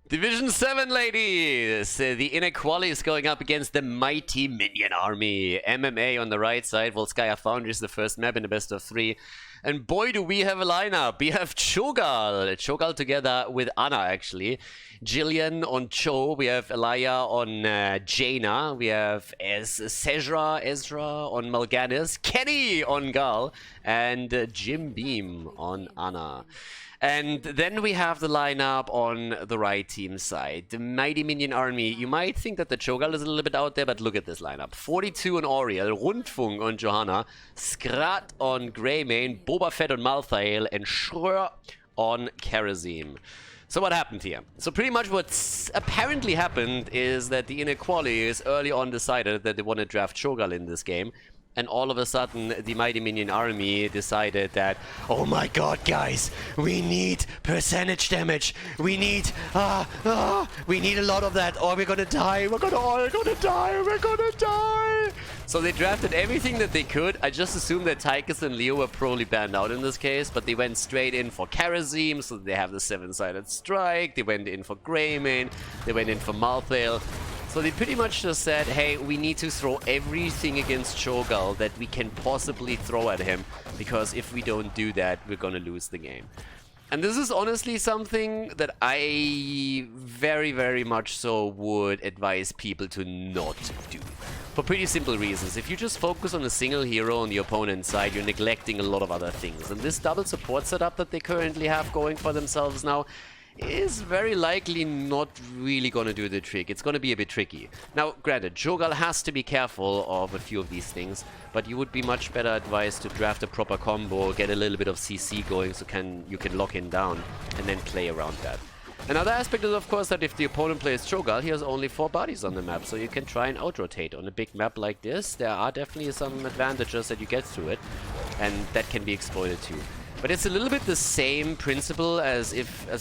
Division 7, ladies! The Inequality is going up against the mighty Minion Army. MMA on the right side, Volskaya Foundry is the first map in the best of 3. And boy, do we have a lineup. We have Cho'Gall. Cho'Gall together with Anna, actually. Jillian on Cho. We have Elia on Jaina. We have Ezra on Mal'Ganis. Kenny on Gal. And Jim Beam on Anna. And then we have the lineup on the right team side. The mighty Minion Army. You might think that the Cho'Gall is a little bit out there, but look at this lineup. 42 on Oriel, Rundfunk on Johanna, Skrat on Greymane, Boba Fett on Malthael, and Shrur on Kerosene. So what happened here? So pretty much what's apparently happened is that the Inequalities early on decided that they want to draft Cho'Gall in this game. And all of a sudden, the Mighty Minion Army decided that, oh my god, guys, we need percentage damage. We need a lot of that, or we're gonna die. We're all gonna die. We're gonna die. So they drafted everything that they could. I just assumed that Tychus and Leo were probably banned out in this case, but they went straight in for Kerosene, so they have the 7-sided strike. They went in for Greymane. They went in for Malthael. So they pretty much just said, hey, we need to throw everything against Cho'Gall that we can possibly throw at him, because if we don't do that, we're gonna lose the game. And this is honestly something that I very, very much so would advise people to not do. For pretty simple reasons. If you just focus on a single hero on the opponent's side, you're neglecting a lot of other things. And this double support setup that they currently have going for themselves now is very likely not really gonna do the trick. It's gonna be a bit tricky. Now, granted, Cho'Gall has to be careful of a few of these things, but you would be much better advised to draft a proper combo, get a little bit of CC going so you can lock him down, and then play around that. Another aspect is, of course, that if the opponent plays Cho'Gall, he has only 4 bodies on the map, so you can try and out-rotate. On a big map like this, there are definitely some advantages that you get through it, and that can be exploited too. But it's a little bit the same principle as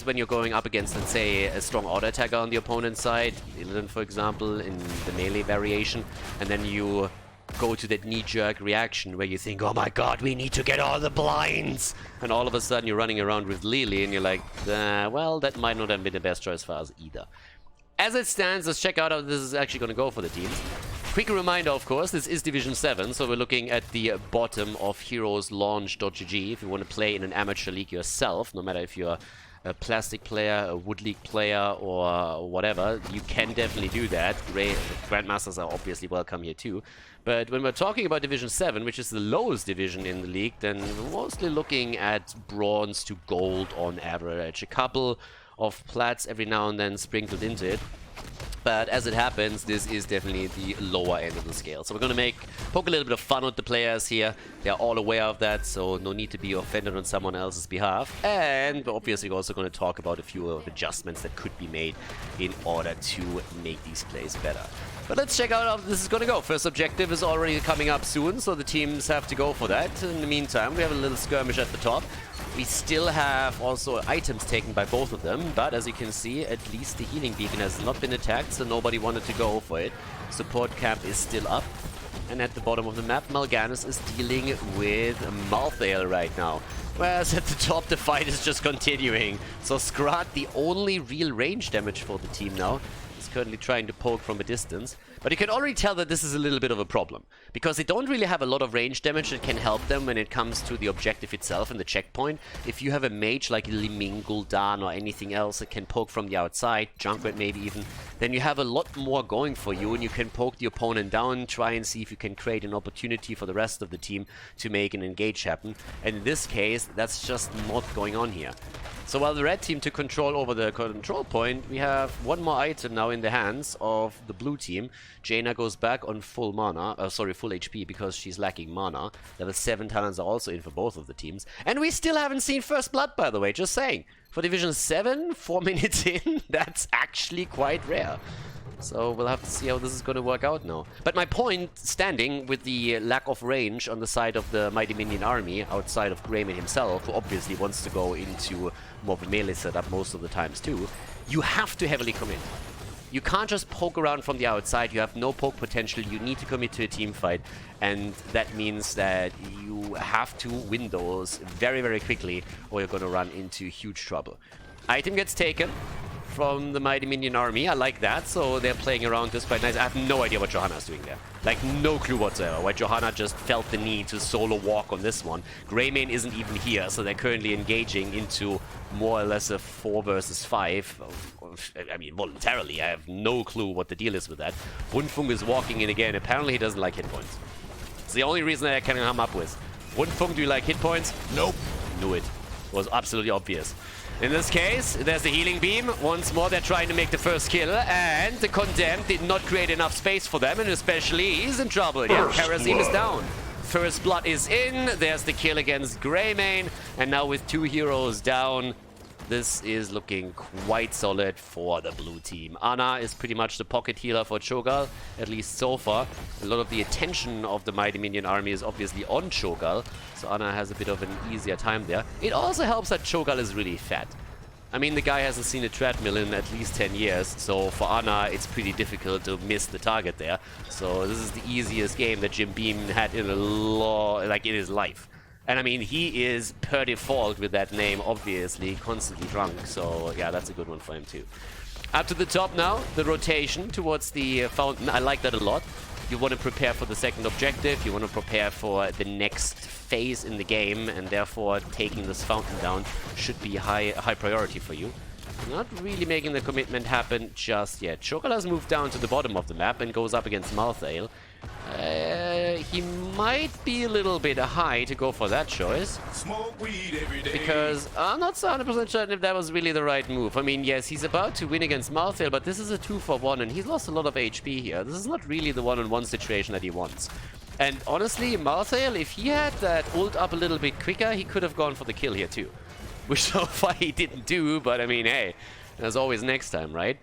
when you're going up against, let's say, a strong auto attacker on the opponent's side, Illidan, for example, in the melee variation, and then you go to that knee-jerk reaction where you think, oh my god, we need to get all the blinds! And all of a sudden you're running around with Lily and you're like, well, that might not have been the best choice for us either. As it stands, let's check out how this is actually going to go for the teams. Quick reminder, of course, this is Division 7, so we're looking at the bottom of heroeslaunch.gg. If you want to play in an amateur league yourself, no matter if you're a plastic player, a wood league player, or whatever, you can definitely do that. Grandmasters are obviously welcome here too. But when we're talking about Division 7, which is the lowest division in the league, then we're mostly looking at bronze to gold on average. A couple of plats every now and then sprinkled into it. But as it happens, this is definitely the lower end of the scale. So we're going to poke a little bit of fun with the players here. They are all aware of that, so no need to be offended on someone else's behalf. And we're obviously also going to talk about a few of adjustments that could be made in order to make these plays better. But let's check out how this is going to go. First objective is already coming up soon, so the teams have to go for that. In the meantime, we have a little skirmish at the top. We still have also items taken by both of them, but as you can see, at least the healing beacon has not been attacked, so nobody wanted to go for it. Support camp is still up, and at the bottom of the map, Mal'Ganis is dealing with Malthael right now. Whereas at the top, the fight is just continuing. So Skrat, the only real range damage for the team now, is currently trying to poke from a distance. But you can already tell that this is a little bit of a problem, because they don't really have a lot of range damage that can help them when it comes to the objective itself and the checkpoint. If you have a mage like Liming, Gul'dan or anything else that can poke from the outside, Junkrat maybe even, then you have a lot more going for you and you can poke the opponent down, try and see if you can create an opportunity for the rest of the team to make an engage happen. And in this case, that's just not going on here. So while the red team took control over the control point, we have one more item now in the hands of the blue team. Jaina goes back on full mana, full HP because she's lacking mana. Level 7 talents are also in for both of the teams. And we still haven't seen First Blood, by the way, just saying. For Division 7, 4 minutes in, that's actually quite rare. So we'll have to see how this is going to work out now. But my point standing with the lack of range on the side of the Mighty Minion Army, outside of Greymane himself, who obviously wants to go into more of a melee setup most of the times too, you have to heavily commit. You can't just poke around from the outside, you have no poke potential, you need to commit to a team fight, and that means that you have to win those very, very quickly, or you're going to run into huge trouble. Item gets taken. from the Mighty Minion army. I like that. So they're playing around this quite nice. I have no idea what Johanna's doing there. Like, no clue whatsoever. Why Johanna just felt the need to solo walk on this one. Greymane isn't even here, so they're currently engaging into more or less a 4 versus 5. I mean, voluntarily. I have no clue what the deal is with that. Wundfunk is walking in again. Apparently he doesn't like hit points. It's the only reason that I can come up with. Wundfunk, do you like hit points? Nope. Knew it. Was absolutely obvious. In this case, there's the healing beam. Once more, they're trying to make the first kill, and the Condemned did not create enough space for them, and especially he's in trouble. Yeah, Karazim is down. First blood is in. There's the kill against Greymane, and now with 2 heroes down, this is looking quite solid for the blue team. Ana is pretty much the pocket healer for Cho'Gall, at least so far. A lot of the attention of the Mighty Minion army is obviously on Cho'Gall, so Ana has a bit of an easier time there. It also helps that Cho'Gall is really fat. I mean, the guy hasn't seen a treadmill in at least 10 years, so for Ana, it's pretty difficult to miss the target there. So this is the easiest game that Jim Beam had in in his life. And I mean, he is per default with that name, obviously, constantly drunk. So yeah, that's a good one for him too. Up to the top now, the rotation towards the fountain. I like that a lot. You want to prepare for the second objective. You want to prepare for the next phase in the game. And therefore, taking this fountain down should be high priority for you. Not really making the commitment happen just yet. Cho'Gall has moved down to the bottom of the map and goes up against Malthael. He might be a little bit high to go for that choice. Smoke weed every day. Because I'm not 100% certain if that was really the right move. I mean, yes, he's about to win against Malthael, but this is a 2-for-1 and he's lost a lot of HP here. This is not really the one-on-one situation that he wants. And honestly, Malthael, if he had that ult up a little bit quicker, he could have gone for the kill here too. Which so far he didn't do, but I mean, hey, there's always next time, right?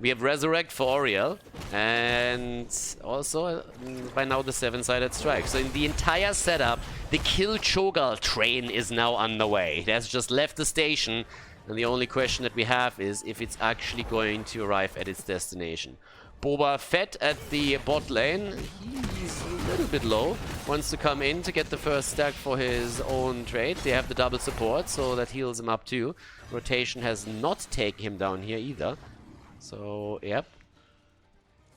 We have Resurrect for Auriel, and also by now the 7-sided strike. So in the entire setup, the kill Cho'Gall train is now underway. It has just left the station, and the only question that we have is if it's actually going to arrive at its destination. Boba Fett at the bot lane, he's a little bit low, wants to come in to get the first stack for his own trade. They have the double support, so that heals him up too. Rotation has not taken him down here either. So, yep.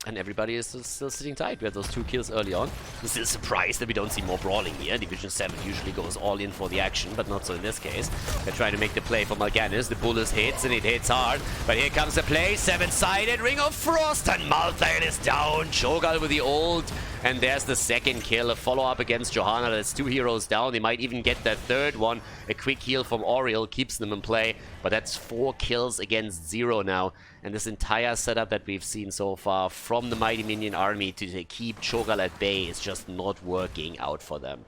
And everybody is still sitting tight. We had those 2 kills early on. I'm still surprised that we don't see more brawling here. Division 7 usually goes all in for the action, but not so in this case. They're trying to make the play for Mal'Ganis. The bullet hits, and it hits hard. But here comes the play. 7-sided Ring of Frost, and Mal'Ganis is down. Cho'Gall with the ult. And there's the second kill. A follow-up against Johanna. That's 2 heroes down. They might even get that third one. A quick heal from Auriel keeps them in play. But that's 4 kills against 0 now. And this entire setup that we've seen so far from the Mighty Minion army to keep Cho'Gall at bay is just not working out for them.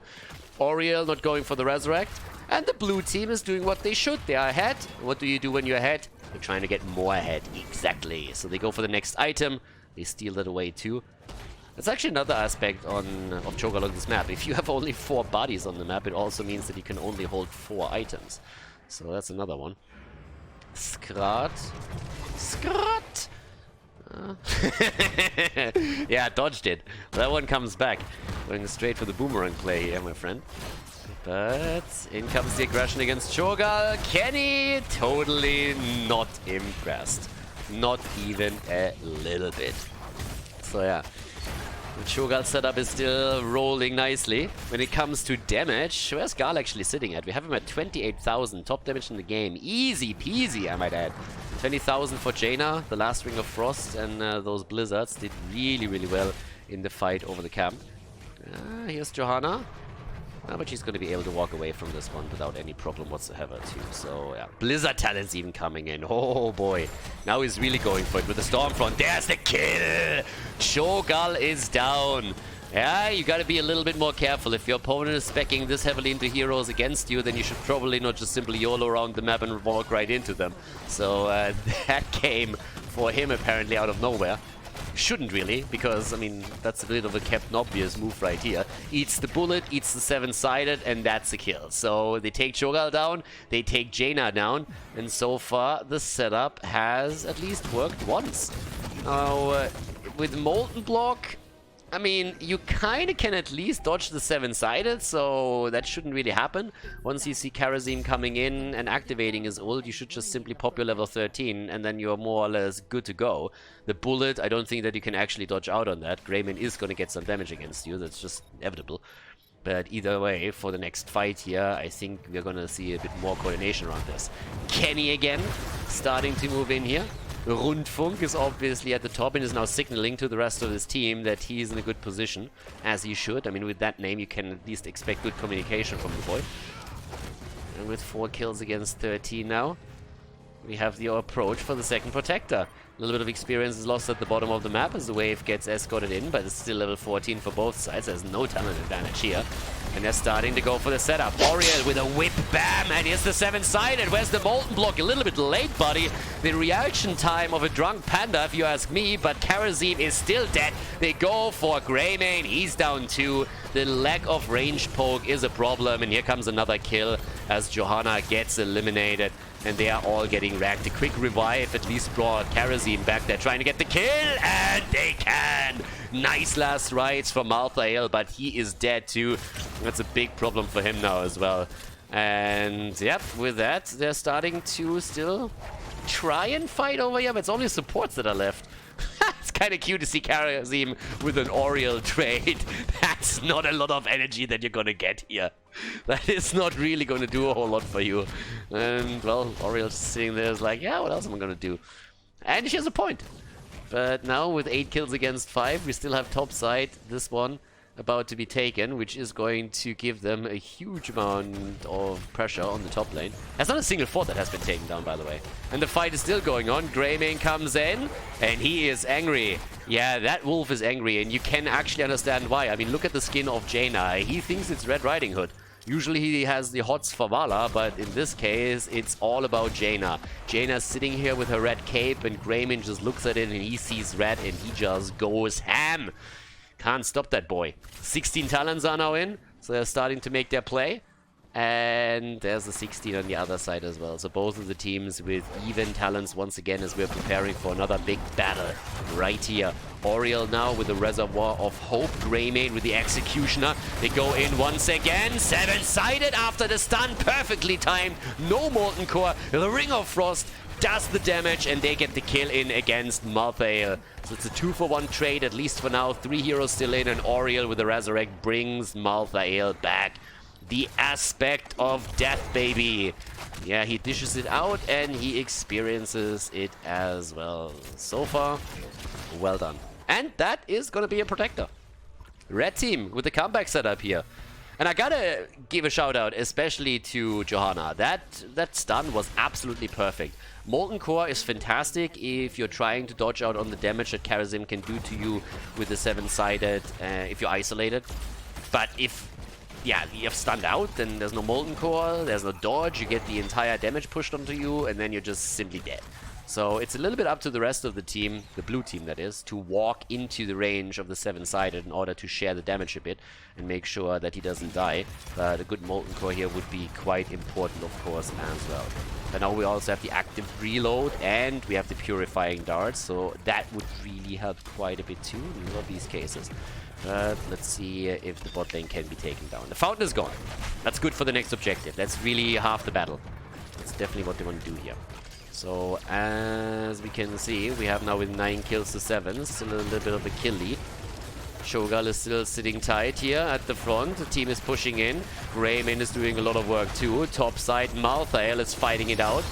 Auriel not going for the Resurrect. And the blue team is doing what they should. They are ahead. What do you do when you're ahead? You're trying to get more ahead. Exactly. So they go for the next item. They steal that away too. That's actually another aspect of Cho'Gall on this map. If you have only 4 bodies on the map, it also means that you can only hold 4 items. So that's another one. Skrat. Skrat! Yeah, dodged it. That one comes back. Going straight for the boomerang play here, my friend. But in comes the aggression against Cho'Gall. Kenny totally not impressed. Not even a little bit. So yeah. The Cho'Gall setup is still rolling nicely. When it comes to damage, where's Gall actually sitting at? We have him at 28,000. Top damage in the game. Easy peasy, I might add. 20,000 for Jaina. The last Ring of Frost and those Blizzards did really, really well in the fight over the camp. Here's Johanna. But she's going to be able to walk away from this one without any problem whatsoever too. So yeah, Blizzard talent's even coming in. Oh boy. Now he's really going for it with the Stormfront. There's the kill! Cho'Gall is down. Yeah, you gotta be a little bit more careful. If your opponent is speccing this heavily into heroes against you, then you should probably not just simply YOLO around the map and walk right into them. So that came for him apparently out of nowhere. Shouldn't really, because, I mean, that's a bit of a Captain Obvious move right here. Eats the bullet, eats the 7-sided, and that's a kill. So they take Cho'Gall down, they take Jaina down, and so far the setup has at least worked once. Now, with Molten Block, I mean, you kind of can at least dodge the 7-sided, so that shouldn't really happen. Once you see Kharazim coming in and activating his ult, you should just simply pop your level 13, and then you're more or less good to go. The bullet, I don't think that you can actually dodge out on that. Greymane is going to get some damage against you, that's just inevitable. But either way, for the next fight here, I think we're going to see a bit more coordination around this. Kenny again, starting to move in here. Rundfunk is obviously at the top and is now signaling to the rest of his team that he's in a good position, as he should. I mean, with that name, you can at least expect good communication from the boy. And with 4 kills against 13 now, we have the approach for the second protector. A little bit of experience is lost at the bottom of the map as the wave gets escorted in, but it's still level 14 for both sides. There's no talent advantage here. And they're starting to go for the setup. Oriel with a whip, bam, and here's the 7-sided. Where's the Molten Block? A little bit late, buddy. The reaction time of a drunk panda, if you ask me, but Kharazim is still dead. They go for Greymane, he's down 2. The lack of range poke is a problem, and here comes another kill as Johanna gets eliminated. And they are all getting wrecked. A quick revive at least brought Kharazim back there, trying to get the kill, and they can! Nice last rites from Malthael, but he is dead too. That's a big problem for him now as well. And yep, with that, they're starting to still try and fight over here, but it's only supports that are left. It's kind of cute to see Kharazim with an Oriel trade. That's not a lot of energy that you're gonna get here. That is not really going to do a whole lot for you. And, well, Oriel's sitting there is like, yeah, what else am I going to do? And she has a point. But now with 8 kills against 5, we still have top side. This one about to be taken, which is going to give them a huge amount of pressure on the top lane. There's not a single fort that has been taken down, by the way. And the fight is still going on. Greymane comes in, and he is angry. Yeah, that wolf is angry, and you can actually understand why. I mean, look at the skin of Jaina. He thinks it's Red Riding Hood. Usually he has the hots for Vala, but in this case, it's all about Jaina. Jaina's sitting here with her red cape, and Greymane just looks at it, and he sees red, and he just goes ham. Can't stop that boy. 16 talents are now in, so they're starting to make their play. And there's a 16 on the other side as well. So both of the teams with even talents once again as we're preparing for another big battle right here. Oriel now with the Reservoir of Hope. Greymane with the Executioner. They go in once again. 7-sided after the stun. Perfectly timed. No Molten Core. The Ring of Frost does the damage, and they get the kill in against Malthael. So it's a 2-for-1 trade, at least for now. 3 heroes still in, and Oriel with the Resurrect brings Malthael back. The aspect of death, baby. Yeah, he dishes it out, and he experiences it as well. So far, well done. And that is going to be a protector. Red team with the comeback setup here. And I gotta give a shout out, especially to Johanna. That stun was absolutely perfect. Molten Core is fantastic if you're trying to dodge out on the damage that Kharazim can do to you with the 7-sided, if you're isolated. But if, yeah, you're stunned out, then there's no Molten Core, there's no dodge, you get the entire damage pushed onto you, and then you're just simply dead. So it's a little bit up to the rest of the team, the blue team that is, to walk into the range of the 7-sided in order to share the damage a bit and make sure that he doesn't die. But a good Molten Core here would be quite important, of course, as well. And now we also have the active reload, and we have the purifying darts, so that would really help quite a bit too in a lot of these cases. But let's see if the bot lane can be taken down. The fountain is gone. That's good for the next objective. That's really half the battle. That's definitely what they want to do here. So, as we can see, we have now with 9 kills to 7, still a little bit of a kill lead. Cho'Gall is still sitting tight here at the front. The team is pushing in. Greymane is doing a lot of work too. Top side, Malthael is fighting it out.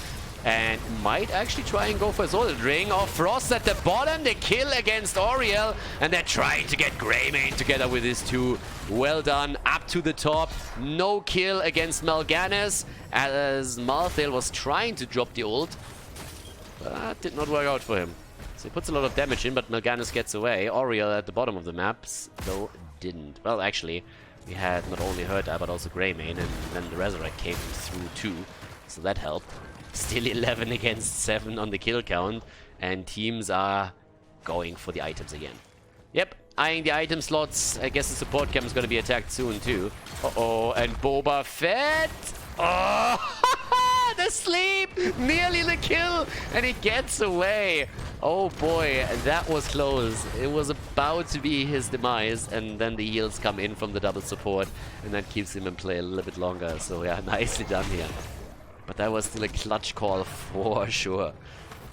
And might actually try and go for his ult. Ring of Frost at the bottom. The kill against Oriel. And they're trying to get Greymane together with his 2. Well done. Up to the top. No kill against Mal'Ganis, as Malthael was trying to drop the ult. That did not work out for him. So he puts a lot of damage in, but Mal'Ganis gets away. Oriel at the bottom of the maps, though, didn't. Well, actually, we had not only Herta, but also Greymane, and then the Resurrect came through too. So that helped. Still 11 against 7 on the kill count, and teams are going for the items again. Yep, eyeing the item slots. I guess the support camp is going to be attacked soon too. Uh-oh, and Boba Fett! Oh! The sleep! Nearly the kill! And he gets away. Oh boy, that was close. It was about to be his demise, and then the heals come in from the double support, and that keeps him in play a little bit longer. So yeah, nicely done here. But that was still a clutch call for sure.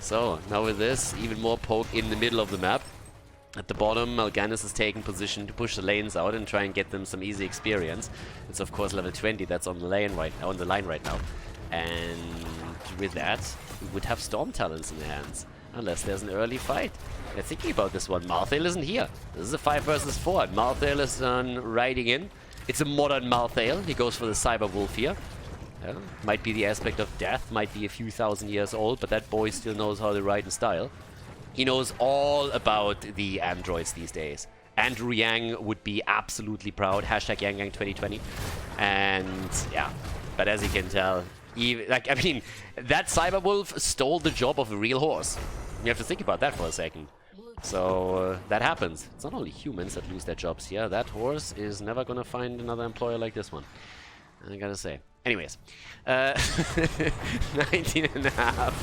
So, now with this, even more poke in the middle of the map. At the bottom, Mal'Ganis is taking position to push the lanes out and try and get them some easy experience. It's of course level 20 that's on the line right now. And with that, we would have Storm Talons in the hands. Unless there's an early fight. Yeah, thinking about this one, Malthael isn't here. This is a 5 versus 4. Malthael is riding in. It's a modern Malthael. He goes for the Cyber Wolf here. Yeah, might be the aspect of death, might be a few thousand years old, but that boy still knows how to ride in style. He knows all about the androids these days. Andrew Yang would be absolutely proud. Hashtag YangYang 2020. And yeah, but as you can tell, even, like, I mean, that Cyberwolf stole the job of a real horse. You have to think about that for a second. So that happens. It's not only humans that lose their jobs here. That horse is never gonna find another employer like this one, I gotta say. Anyways, 19.5,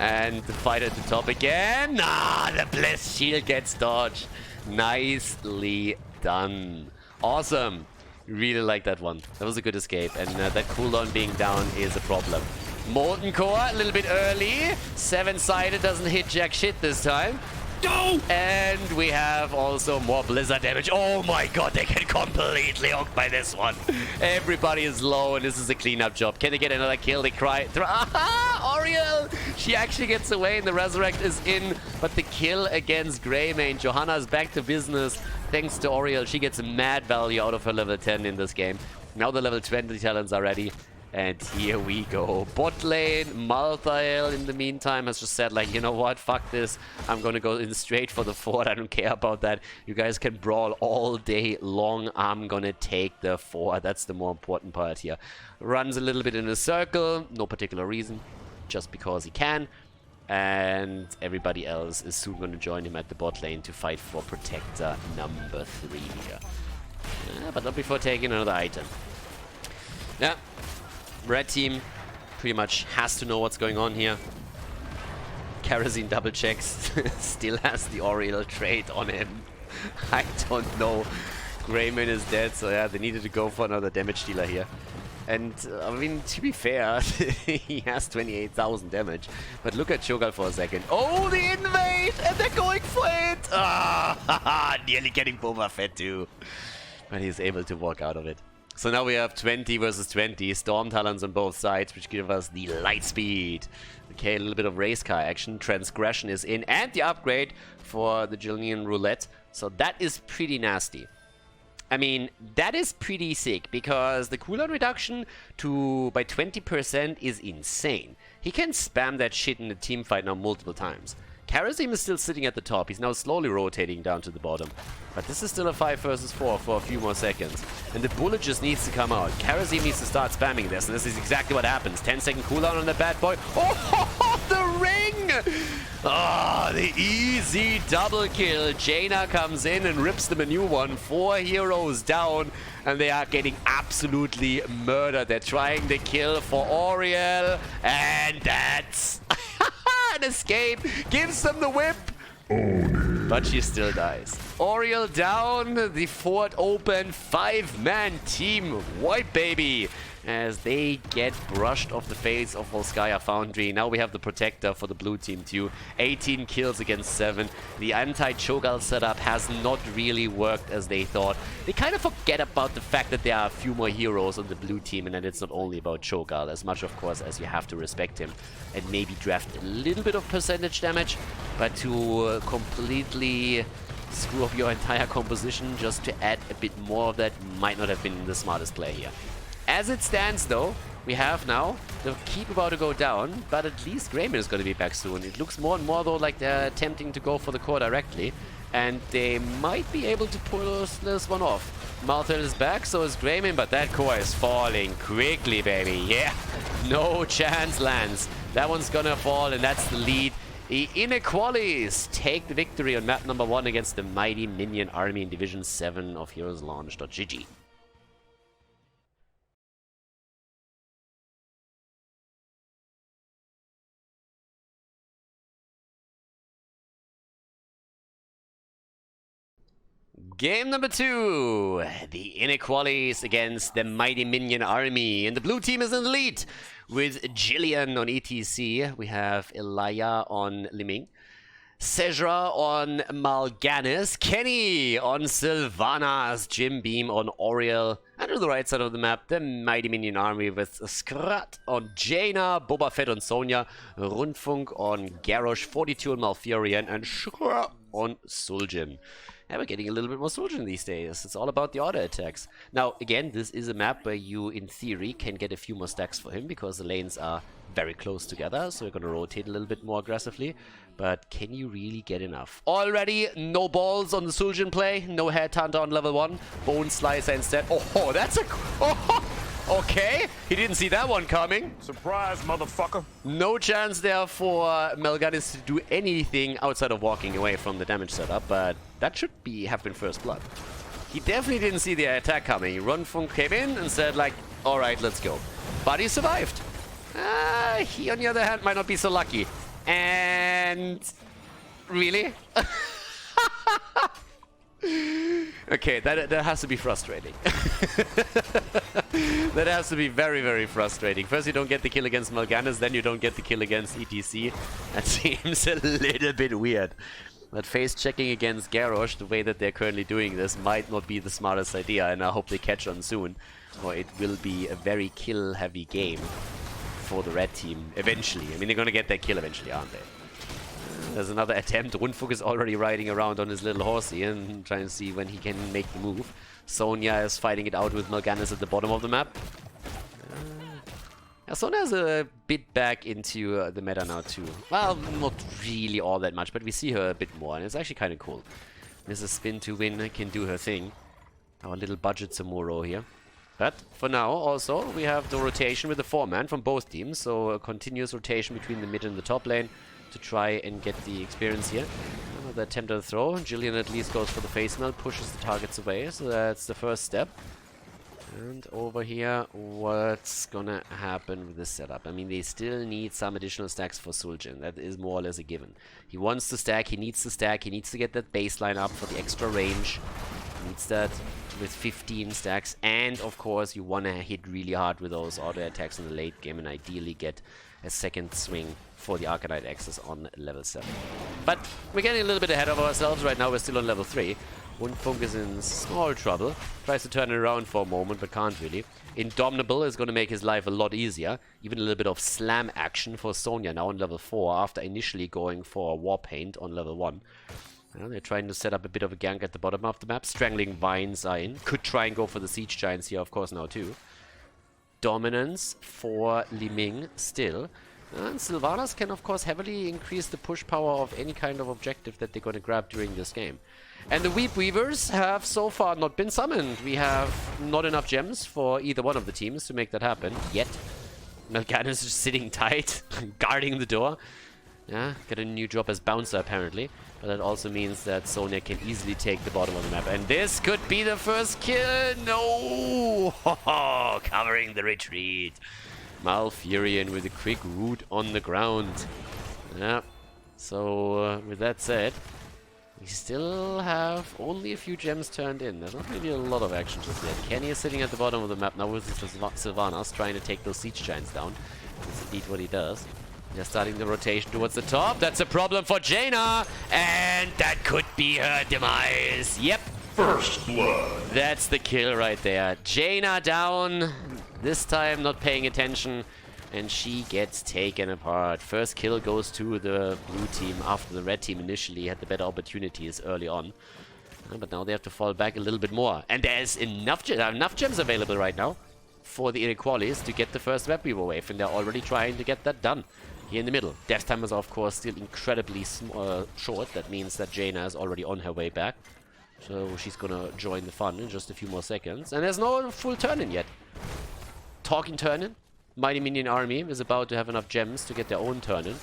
and the fight at the top again. The Blessed Shield gets dodged. Nicely done. Awesome. Really like that one. That was a good escape, and that cooldown being down is a problem. Molten Core, a little bit early. 7-sided doesn't hit jack shit this time. No! And we have also more blizzard damage. Oh my god, they get completely hooked by this one. Everybody is low, and this is a cleanup job. Can they get another kill? They cry. Aha! Oriel! She actually gets away, and the Resurrect is in. But the kill against Greymane. Johanna's back to business. Thanks to Oriel, she gets mad value out of her level 10 in this game. Now the level 20 talents are ready. And here we go. Bot lane, Malthael in the meantime has just said, like, you know what, fuck this. I'm gonna go in straight for the fort. I don't care about that. You guys can brawl all day long. I'm gonna take the fort. That's the more important part here. Runs a little bit in a circle. No particular reason. Just because he can. And everybody else is soon gonna join him at the bot lane to fight for Protector number 3 here. But not before taking another item. Yeah. Red team pretty much has to know what's going on here. Kerosene double checks. Still has the Oriel trait on him. I don't know. Greymane is dead, so yeah, they needed to go for another damage dealer here. And, I mean, to be fair, he has 28,000 damage. But look at Cho'Gall for a second. Oh, the invade! And they're going for it! Ah, nearly getting Boba Fett too. But he's able to walk out of it. So now we have 20 versus 20, Storm Talons on both sides, which give us the light speed. Okay, a little bit of race car action. Transgression is in, and the upgrade for the Jillian Roulette. So that is pretty nasty. I mean, that is pretty sick, because the cooldown reduction by 20% is insane. He can spam that shit in the team fight now multiple times. Kharazim is still sitting at the top. He's now slowly rotating down to the bottom. But this is still a 5 versus 4 for a few more seconds. And the bullet just needs to come out. Kharazim needs to start spamming this, and this is exactly what happens. 10-second cooldown on the bad boy. Oh, the ring! Ah, the easy double kill. Jaina comes in and rips them a new one. 4 heroes down, and they are getting absolutely murdered. They're trying the kill for Oriel, and that's an escape. Gives them the whip. But she still dies. Oriel down, the fort open, 5-man team wipe, baby, as they get brushed off the face of Volskaya Foundry. Now we have the Protector for the blue team too. 18 kills against 7. The anti-Cho'Gall setup has not really worked as they thought. They kind of forget about the fact that there are a few more heroes on the blue team, and that it's not only about Cho'Gall, as much of course as you have to respect him and maybe draft a little bit of percentage damage, but to completely screw up your entire composition just to add a bit more of that might not have been the smartest play here. As it stands though, we have now the keep about to go down, but at least Greymane is going to be back soon. It looks more and more though like they're attempting to go for the core directly, and they might be able to pull this one off. Malthael is back, so is Greymane, but that core is falling quickly, baby. Yeah, no chance, Lance. That one's gonna fall, and that's the lead. The Inequalities take the victory on map number 1 against the mighty minion army in Division 7 of Heroes Launch.gg. Game number 2. The Inequalities against the Mighty Minion Army. And the blue team is in the lead with Jillian on ETC. We have Elia on Liming. Sejra on Mal'Ganis, Kenny on Sylvanas, Jim Beam on Oriel, and to the right side of the map, the Mighty Minion Army with Skrat on Jaina, Boba Fett on Sonya, Rundfunk on Garrosh, 42 on Malfurion, and Shra on Suljin. And we're getting a little bit more Suljin these days. It's all about the auto attacks. Now, again, this is a map where you, in theory, can get a few more stacks for him because the lanes are very close together, so we're going to rotate a little bit more aggressively. But can you really get enough? Already, no balls on the Suljin play. No Headhunter on level 1. Bone Slicer instead. Oh, that's a... Oh, okay, he didn't see that one coming. Surprise, motherfucker. No chance there for Mal'Ganis to do anything outside of walking away from the damage setup, but that should have been first blood. He definitely didn't see the attack coming. Rundfunk came in and said like, alright, let's go. But he survived. He, on the other hand, might not be so lucky. And... really? Okay, that has to be frustrating. That has to be very, very frustrating. First you don't get the kill against Mal'Ganis, then you don't get the kill against ETC. That seems a little bit weird. But face checking against Garrosh, the way that they're currently doing this, might not be the smartest idea, and I hope they catch on soon. Or it will be a very kill-heavy game for the red team eventually. I mean, they're going to get their kill eventually, aren't they? There's another attempt. Rundfunk is already riding around on his little horsey and trying to see when he can make the move. Sonya is fighting it out with Mal'Ganis at the bottom of the map. Sonya's a bit back into the meta now too. Well, not really all that much, but we see her a bit more, and it's actually kind of cool. There's a spin to win, can do her thing. Our little budget Samuro here. But for now, also, we have the rotation with the 4-man from both teams, so a continuous rotation between the mid and the top lane to try and get the experience here. Another attempt at a throw. Jillian at least goes for the face melt, pushes the targets away, so that's the first step. And over here, what's gonna happen with this setup? I mean, they still need some additional stacks for Suljin. That is more or less a given. He wants to stack, he needs to stack, he needs to get that baseline up for the extra range. He needs that with 15 stacks. And, of course, you want to hit really hard with those auto attacks in the late game and ideally get a second swing for the Arcanite Axis on level 7. But we're getting a little bit ahead of ourselves. Right now, we're still on level 3. Rundfunk is in small trouble. Tries to turn it around for a moment, but can't really. Indomitable is going to make his life a lot easier. Even a little bit of slam action for Sonya now on level 4 after initially going for War Paint on level 1. Well, they're trying to set up a bit of a gank at the bottom of the map. Strangling Vines are in. Could try and go for the Siege Giants here, of course, now too. Dominance for Liming still. And Sylvanas can, of course, heavily increase the push power of any kind of objective that they're going to grab during this game. And the Weep Weavers have so far not been summoned. We have not enough gems for either one of the teams to make that happen yet. Mal'Ganis is just sitting tight, guarding the door. Yeah, get a new job as bouncer apparently. But that also means that Sonya can easily take the bottom of the map. And this could be the first kill. No! Covering the retreat. Malfurion with a quick root on the ground. Yeah. So, with that said, we still have only a few gems turned in. There's not really a lot of action just yet. Kenny is sitting at the bottom of the map now with Sylvanas trying to take those Siege Giants down. That's indeed what he does. They're starting the rotation towards the top. That's a problem for Jaina. And that could be her demise. Yep. First blood. That's the kill right there. Jaina down. This time not paying attention. And she gets taken apart. First kill goes to the blue team after the red team initially had the better opportunities early on. But now they have to fall back a little bit more. And there's enough gems available right now for the Inequalities to get the first Web Weaver wave. And they're already trying to get that done. Here in the middle. Death time is, of course, still incredibly short. That means that Jaina is already on her way back. So she's gonna join the fun in just a few more seconds. And there's no full turn-in yet. Talking turn-in. Mighty Minion Army is about to have enough gems to get their own turn-in.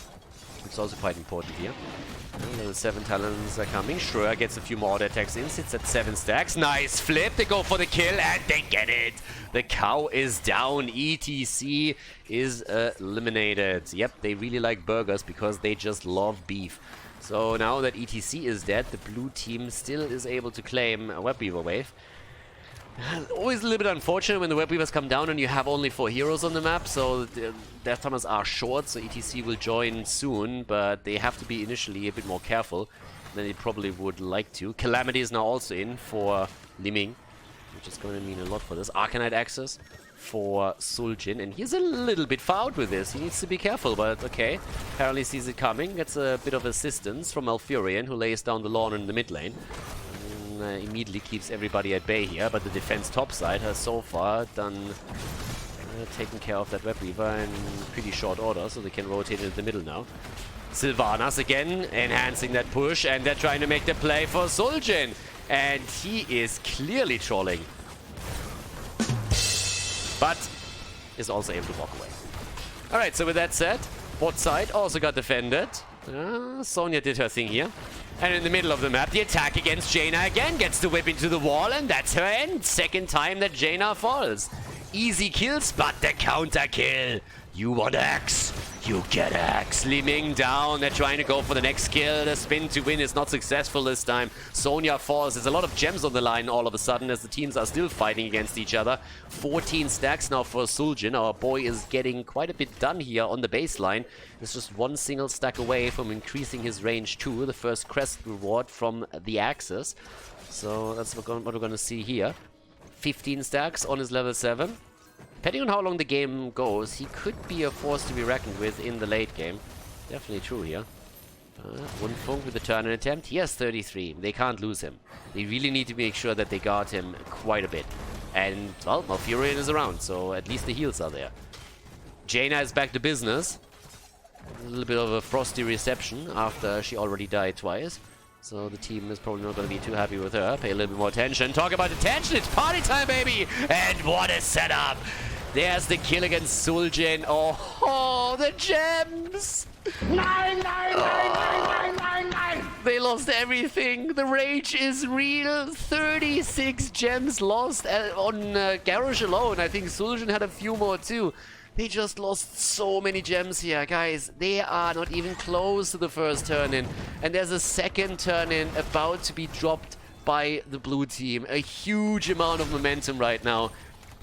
It's also quite important here. Level 7 talents are coming. Shura gets a few more auto attacks in. Sits at 7 stacks. Nice flip. They go for the kill and they get it. The cow is down. ETC is eliminated. Yep, they really like burgers because they just love beef. So now that ETC is dead, the blue team still is able to claim a Web Weaver wave. Always a little bit unfortunate when the Web Weavers come down and you have only 4 heroes on the map, so the death timers are short, so ETC will join soon, but they have to be initially a bit more careful than they probably would like to. Calamity is now also in for Liming, which is going to mean a lot for this. Arcanite access for Suljin, and he's a little bit far out with this. He needs to be careful, but okay. Apparently sees it coming, gets a bit of assistance from Malfurion, who lays down the lawn in the mid lane. Immediately keeps everybody at bay here, but the defense top side has so far done taken care of that Web Weaver in pretty short order, so they can rotate into the middle now. Sylvanas again enhancing that push, and they're trying to make the play for Suljin, and he is clearly trolling, but is also able to walk away. Alright, so with that said, bot side also got defended. Sonya did her thing here. And in the middle of the map, the attack against Jaina again gets the whip into the wall, and that's her end. Second time that Jaina falls. Easy kills, but the counter kill. You want X? You get X. Liming down. They're trying to go for the next kill. The spin to win is not successful this time. Sonya falls. There's a lot of gems on the line all of a sudden as the teams are still fighting against each other. 14 stacks now for Suljin. Our boy is getting quite a bit done here on the baseline. He's just one single stack away from increasing his range too. The first crest reward from the Axis. So that's what we're going to see here. 15 stacks on his level 7. Depending on how long the game goes, he could be a force to be reckoned with in the late game. Definitely true here. Rundfunk with the turn-in attempt. He has 33. They can't lose him. They really need to make sure that they guard him quite a bit. And, well, Malfurion is around, so at least the heals are there. Jaina is back to business. A little bit of a frosty reception after she already died twice. So the team is probably not going to be too happy with her. Pay a little bit more attention. Talk about attention. It's party time, baby. And what a setup. There's the kill against Suljin. Oh, the gems. Nine, nine, nine, nine, nine, nine. They lost everything. The rage is real. 36 gems lost on Garrosh alone. I think Suljin had a few more too. They just lost so many gems here, guys. They are not even close to the first turn-in. And there's a second turn-in about to be dropped by the blue team. A huge amount of momentum right now.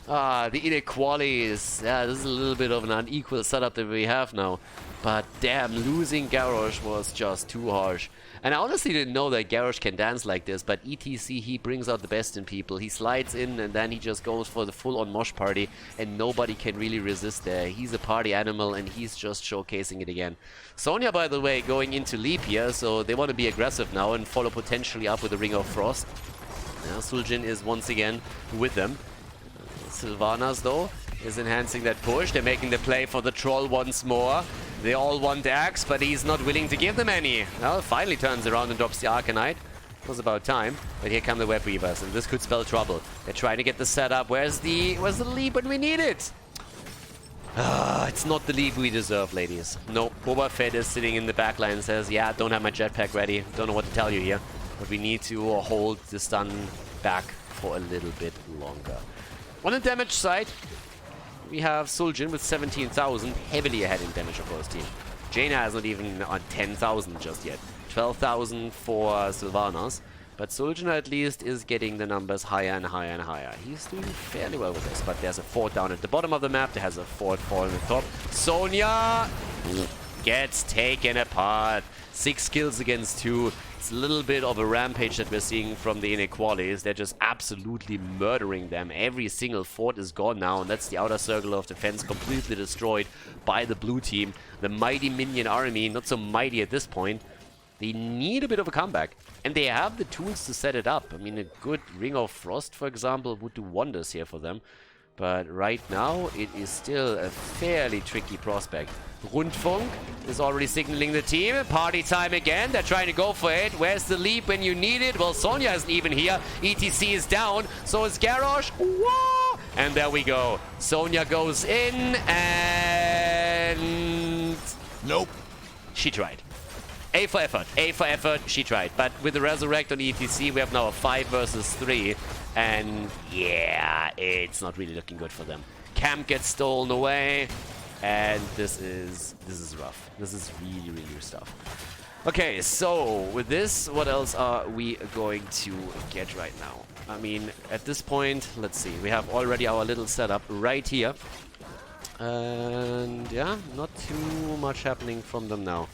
The inequalities. Yeah, this is a little bit of an unequal setup that we have now. But damn, losing Garrosh was just too harsh. And I honestly didn't know that Garrosh can dance like this, but ETC, he brings out the best in people. He slides in and then he just goes for the full-on mosh party, and nobody can really resist there. He's a party animal and he's just showcasing it again. Sonya, by the way, going into leap here, so they want to be aggressive now and follow potentially up with the Ring of Frost. Now Suljin is once again with them. Sylvanas, though, is enhancing that push. They're making the play for the troll once more. They all want Axe, but he's not willing to give them any. Well, finally turns around and drops the Arcanite. It was about time. But here come the Web Weavers, and this could spell trouble. They're trying to get the setup. Where's the leap when we need it? It's not the leap we deserve, ladies. No, Boba Fett is sitting in the backline and says, yeah, don't have my jetpack ready. Don't know what to tell you here. But we need to hold the stun back for a little bit longer. On the damage side, we have Suljin with 17,000, heavily ahead in damage of course team. Jaina is not even on 10,000 just yet. 12,000 for Sylvanas. But Suljin at least is getting the numbers higher and higher and higher. He's doing fairly well with this, but there's a fort down at the bottom of the map. There has a fort falling at the top. Sonya gets taken apart. 6 kills against 2. It's a little bit of a rampage that we're seeing from the inequalities. They're just absolutely murdering them. Every single fort is gone now, and that's the outer circle of defense completely destroyed by the blue team. The mighty minion army, not so mighty at this point. They need a bit of a comeback, and they have the tools to set it up. I mean, a good Ring of Frost, for example, would do wonders here for them. But right now, it is still a fairly tricky prospect. Rundfunk is already signaling the team. Party time again. They're trying to go for it. Where's the leap when you need it? Well, Sonya isn't even here. ETC is down. So is Garrosh. Whoa! And there we go. Sonya goes in and... Nope. She tried. A for effort. A for effort. She tried. But with the Resurrect on ETC, we have now a 5 versus 3. And yeah, it's not really looking good for them. Camp gets stolen away. And this is rough. This is really, really tough. Okay, so with this, what else are we going to get right now? I mean, at this point, let's see. We have already our little setup right here. And yeah, not too much happening from them now.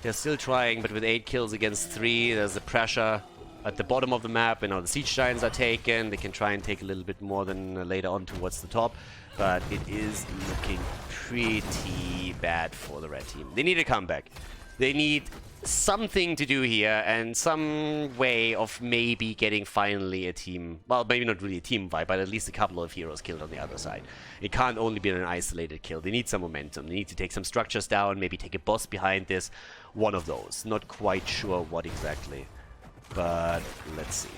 They're still trying, but with 8 kills against 3, there's the pressure at the bottom of the map. You know, the siege giants are taken. They can try and take a little bit more than later on towards the top. But it is looking pretty bad for the red team. They need a comeback. They need something to do here and some way of maybe getting finally a team, well, maybe not really a team fight, but at least a couple of heroes killed on the other side. It can't only be an isolated kill. They need some momentum. They need to take some structures down, maybe take a boss behind this. One of those. Not quite sure what exactly, but let's see.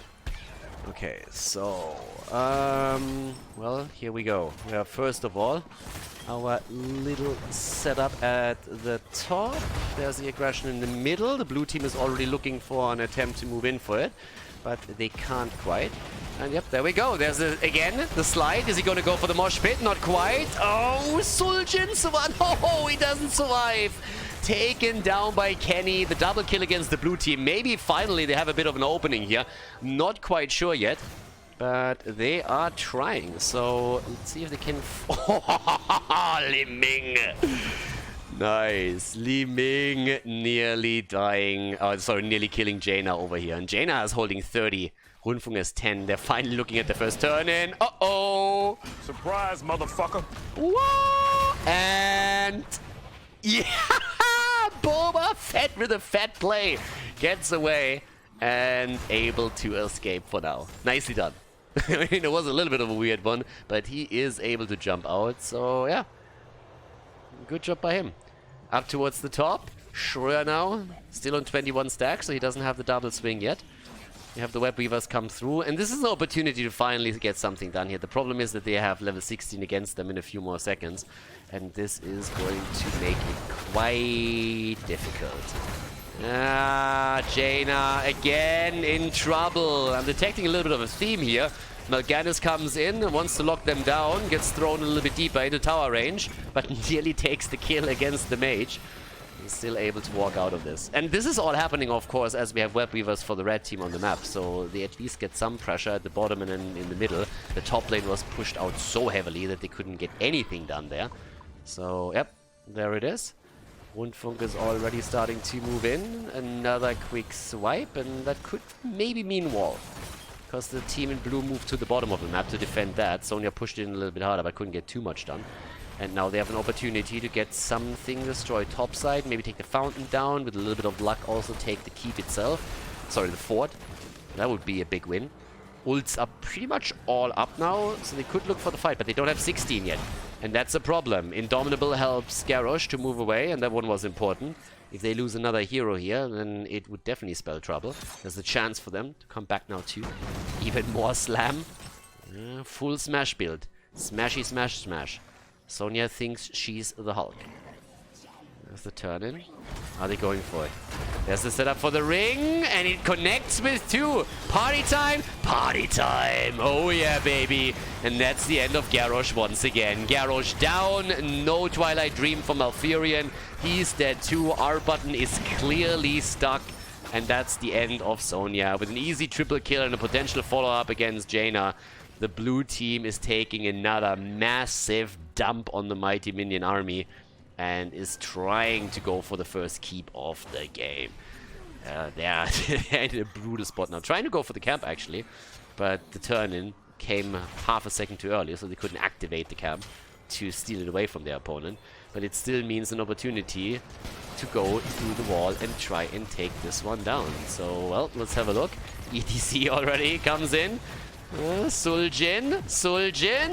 Okay, so, well, here we go. We have, first of all, our little setup at the top. There's the aggression in the middle. The blue team is already looking for an attempt to move in for it, but they can't quite. And yep, there we go. There's again the slide. Is he going to go for the mosh pit? Not quite. Oh, Suljin survived. Oh, he doesn't survive. Taken down by Kenny. The double kill against the blue team. Maybe finally they have a bit of an opening here. Not quite sure yet. But they are trying, so let's see if they can... Li Ming! Nice. Li Ming nearly dying... Oh, sorry, nearly killing Jaina over here. And Jaina is holding 30. Rundfunk is 10. They're finally looking at the first turn in. Uh-oh! Surprise, motherfucker. Whoa! And... Yeah! Boba Fett with a fat play. Gets away and able to escape for now. Nicely done. I mean, it was a little bit of a weird one, but he is able to jump out, so yeah. Good job by him. Up towards the top. Schroer now, still on 21 stacks, so he doesn't have the double swing yet. You have the Web Weavers come through, and this is an opportunity to finally get something done here. The problem is that they have level 16 against them in a few more seconds, and this is going to make it quite difficult. Jaina again in trouble. I'm detecting a little bit of a theme here. Mal'Ganis comes in and wants to lock them down, gets thrown a little bit deeper into tower range, but nearly takes the kill against the mage. He's still able to walk out of this. And this is all happening, of course, as we have Web Weavers for the red team on the map, so they at least get some pressure at the bottom and in the middle. The top lane was pushed out so heavily that they couldn't get anything done there. So, yep, there it is. Rundfunk is already starting to move in. Another quick swipe, and that could maybe mean wall. Because the team in blue moved to the bottom of the map to defend that. Sonya pushed in a little bit harder, but couldn't get too much done. And now they have an opportunity to get something destroyed topside. Maybe take the fountain down. With a little bit of luck, also take the keep itself. Sorry, the fort. That would be a big win. Ults are pretty much all up now, so they could look for the fight, but they don't have 16 yet. And that's a problem. Indomitable helps Garrosh to move away, and that one was important. If they lose another hero here, then it would definitely spell trouble. There's a chance for them to come back now too. Even more slam. Full smash build. Smashy smash smash. Sonya thinks she's the Hulk. There's the turn in. Are they going for it? There's the setup for the ring, and it connects with 2. Party time! Party time! Oh yeah, baby! And that's the end of Garrosh once again. Garrosh down, no Twilight Dream for Malfurion. He's dead too. R button is clearly stuck. And that's the end of Sonya. With an easy triple kill and a potential follow-up against Jaina, the blue team is taking another massive dump on the mighty minion army. And is trying to go for the first keep of the game. They're in a brutal spot now. Trying to go for the camp, actually. But the turn-in came half a second too early, so they couldn't activate the camp to steal it away from their opponent. But it still means an opportunity to go through the wall and try and take this one down. So, well, let's have a look. ETC already comes in. Suljin,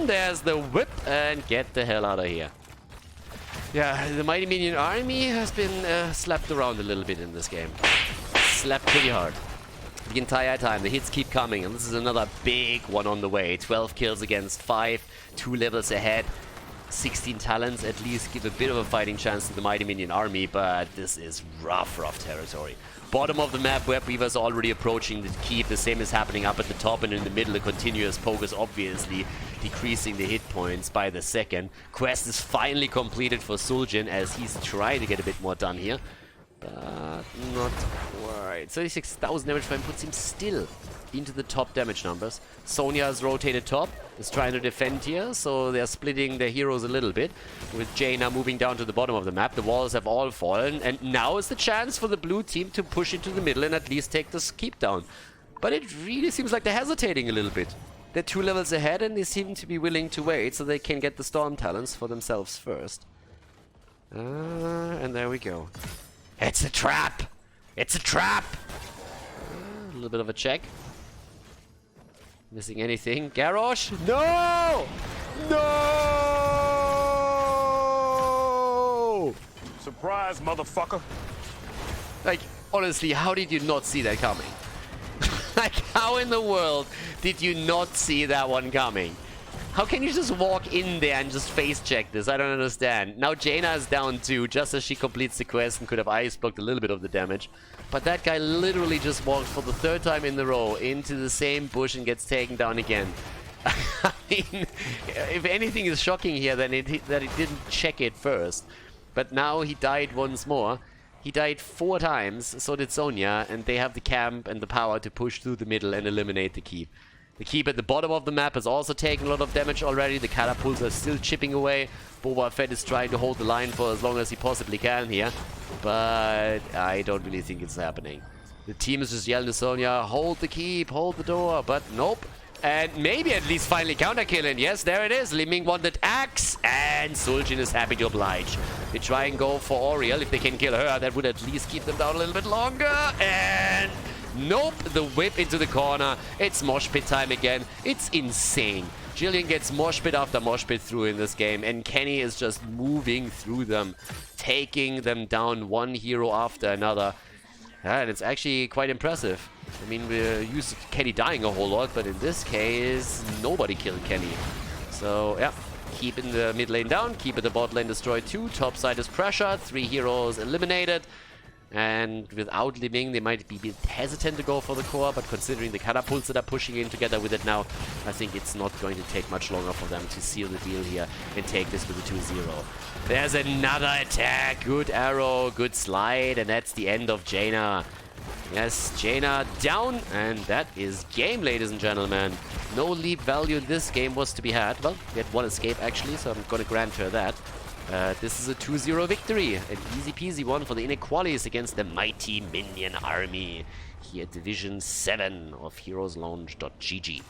there's the whip, and get the hell out of here. Yeah, the mighty minion army has been slapped around a little bit in this game. Slapped pretty hard. The entire time, the hits keep coming, and this is another big one on the way. 12 kills against 5, 2 levels ahead. 16 talents at least give a bit of a fighting chance to the mighty minion army, but this is rough territory. Bottom of the map, Web Weavers already approaching the keep. The same is happening up at the top, and in the middle, a continuous poke is obviously decreasing the hit points by the second. Quest is finally completed for Suljin as he's trying to get a bit more done here. But not quite. 36,000 damage for him puts him still into the top damage numbers. Sonya has rotated top, is trying to defend here, so they're splitting their heroes a little bit, with Jaina moving down to the bottom of the map. The walls have all fallen, and now is the chance for the blue team to push into the middle and at least take this keep down. But it really seems like they're hesitating a little bit. They're 2 levels ahead, and they seem to be willing to wait so they can get the storm talents for themselves first. And there we go. It's a trap! It's a trap! A little bit of a check. Missing anything? Garrosh? No! No! Surprise, motherfucker. Like, honestly, how did you not see that coming? Like, how in the world did you not see that one coming? How can you just walk in there and just face check this? I don't understand. Now Jaina is down 2 just as she completes the quest and could have ice blocked a little bit of the damage. But that guy literally just walked for the 3rd time in the row into the same bush and gets taken down again. I mean, if anything is shocking here, then that he didn't check it first. But now he died once more. He died 4 times, so did Sonya, and they have the camp and the power to push through the middle and eliminate the keep. The keep at the bottom of the map has also taken a lot of damage already. The catapults are still chipping away. Boba Fett is trying to hold the line for as long as he possibly can here. But I don't really think it's happening. The team is just yelling to Sonya, hold the keep, hold the door. But nope. And maybe at least finally counter-killing. Yes, there it is. Li Ming wanted axe. And Suljin is happy to oblige. They try and go for Oriel. If they can kill her, that would at least keep them down a little bit longer. And nope, the whip into the corner. It's mosh pit time again. It's insane. Jillian gets mosh pit after mosh pit through in this game, and Kenny is just moving through them, taking them down one hero after another. And it's actually quite impressive. I mean, we're used to Kenny dying a whole lot, but in this case, nobody killed Kenny. So, yeah. Keeping the mid lane down, keeping the bot lane destroyed too. Top side is pressured, 3 heroes eliminated. And without Li Ming, they might be a bit hesitant to go for the core, but considering the catapults that are pushing in together with it now, I think it's not going to take much longer for them to seal the deal here and take this with a 2-0. There's another attack. Good arrow, good slide, and that's the end of Jaina. Yes, Jaina down, and that is game, ladies and gentlemen. No leap value in this game was to be had. Well, we had 1 escape actually, so I'm going to grant her that. This is a 2-0 victory. An easy peasy one for the inequalities against the mighty minion army here at Division 7 of heroeslaunch.gg.